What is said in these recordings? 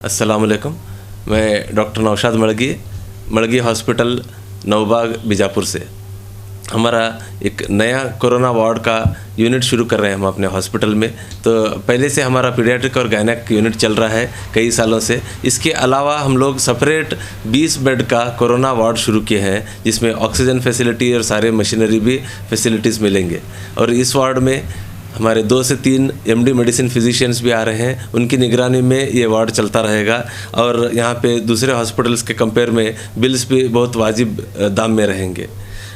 अस्सलाम वालेकुम। मैं डॉक्टर नौशाद मड़गी हॉस्पिटल नवबाग बीजापुर से। हमारा एक नया कोरोना वार्ड का यूनिट शुरू कर रहे हैं हम अपने हॉस्पिटल में। तो पहले से हमारा पीडियाट्रिक और गायनेक यूनिट चल रहा है कई सालों से। इसके अलावा हम लोग सेपरेट 20 बेड का कोरोना वार्ड शुरू किए हैं, जिसमें ऑक्सीजन फैसिलिटी और सारे मशीनरी भी फैसिलिटीज़ मिलेंगे। और इस वार्ड में हमारे 2 से 3 एमडी मेडिसिन फिजिशियंस भी आ रहे हैं, उनकी निगरानी में ये वार्ड चलता रहेगा। और यहाँ पे दूसरे हॉस्पिटल्स के कंपेयर में बिल्स भी बहुत वाजिब दाम में रहेंगे।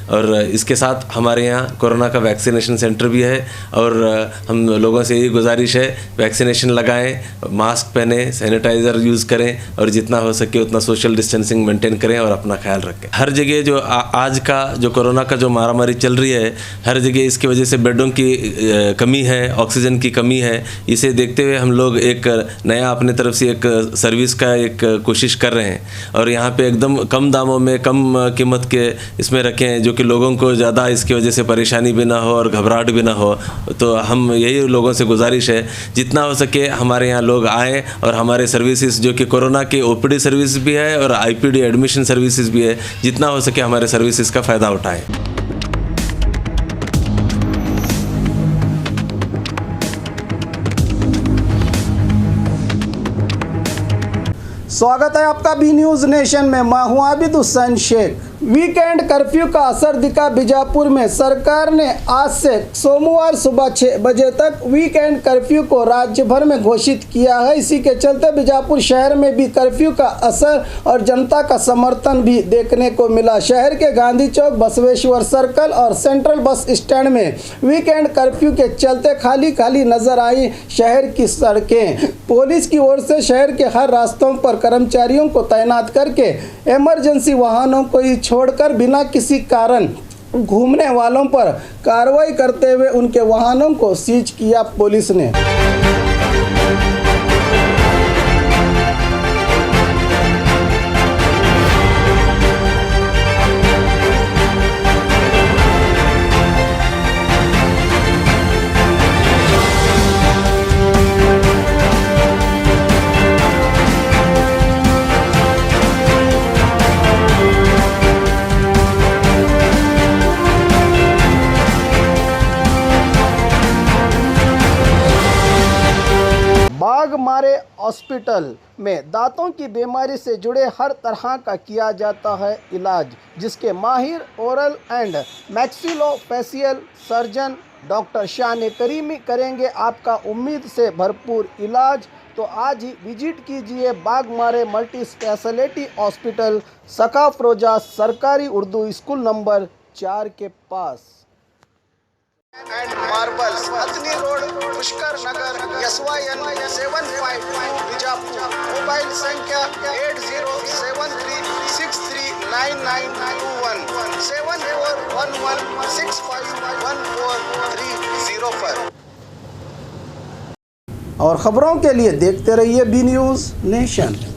और इसके साथ हमारे यहाँ कोरोना का वैक्सीनेशन सेंटर भी है। और हम लोगों से यही गुजारिश है, वैक्सीनेशन लगाएं, मास्क पहने, सैनिटाइज़र यूज़ करें और जितना हो सके उतना सोशल डिस्टेंसिंग मेंटेन करें और अपना ख्याल रखें। हर जगह जो आज का जो कोरोना का जो मारामारी चल रही है, हर जगह इसकी वजह से बेडों की कमी है, ऑक्सीजन की कमी है। इसे देखते हुए हम लोग एक नया अपने तरफ से एक सर्विस का एक कोशिश कर रहे हैं। और यहाँ पे एकदम कम दामों में, कम कीमत के इसमें रखें, जो कि लोगों को ज़्यादा इसकी वजह से परेशानी भी ना हो और घबराहट भी ना हो। तो हम यही लोगों से गुजारिश है, जितना हो सके हमारे यहाँ लोग आएँ और हमारे सर्विसेज जो कि कोरोना की ओपीडी सर्विस भी है और आईपीडी एडमिशन सर्विसेज भी है, जितना हो सके हमारे सर्विसेज का फ़ायदा उठाएँ। स्वागत है आपका बी न्यूज़ नेशन में। मैं हूं आबिद हुसैन शेख। वीकेंड कर्फ्यू का असर दिखा बीजापुर में। सरकार ने आज से सोमवार सुबह 6 बजे तक वीकेंड कर्फ्यू को राज्य भर में घोषित किया है। इसी के चलते बीजापुर शहर में भी कर्फ्यू का असर और जनता का समर्थन भी देखने को मिला। शहर के गांधी चौक, बसवेश्वर सर्कल और सेंट्रल बस स्टैंड में वीकेंड कर्फ्यू के चलते खाली खाली नजर आई शहर की सड़कें। पुलिस की ओर से शहर के हर रास्तों पर कर्मचारियों को तैनात करके इमरजेंसी वाहनों को ही छोड़कर बिना किसी कारण घूमने वालों पर कार्रवाई करते हुए उनके वाहनों को सीज किया पुलिस ने। बाघमारे हॉस्पिटल में दांतों की बीमारी से जुड़े हर तरह का किया जाता है इलाज, जिसके माहिर oral and maxillofacial surgeon doctor शान करीमी करेंगे आपका उम्मीद से भरपूर इलाज। तो आज ही विजिट कीजिए बाघमारे मल्टी स्पेशलिटी हॉस्पिटल, सकाफरोजा सरकारी उर्दू स्कूल नंबर 4 के पास। एंड मार्बल्स, अतनी रोड, पुष्कर नगर, SYN 752 बीजापुर। मोबाइल संख्या 8073639921 7411651430 पर। और खबरों के लिए देखते रहिए बी न्यूज़ नेशन।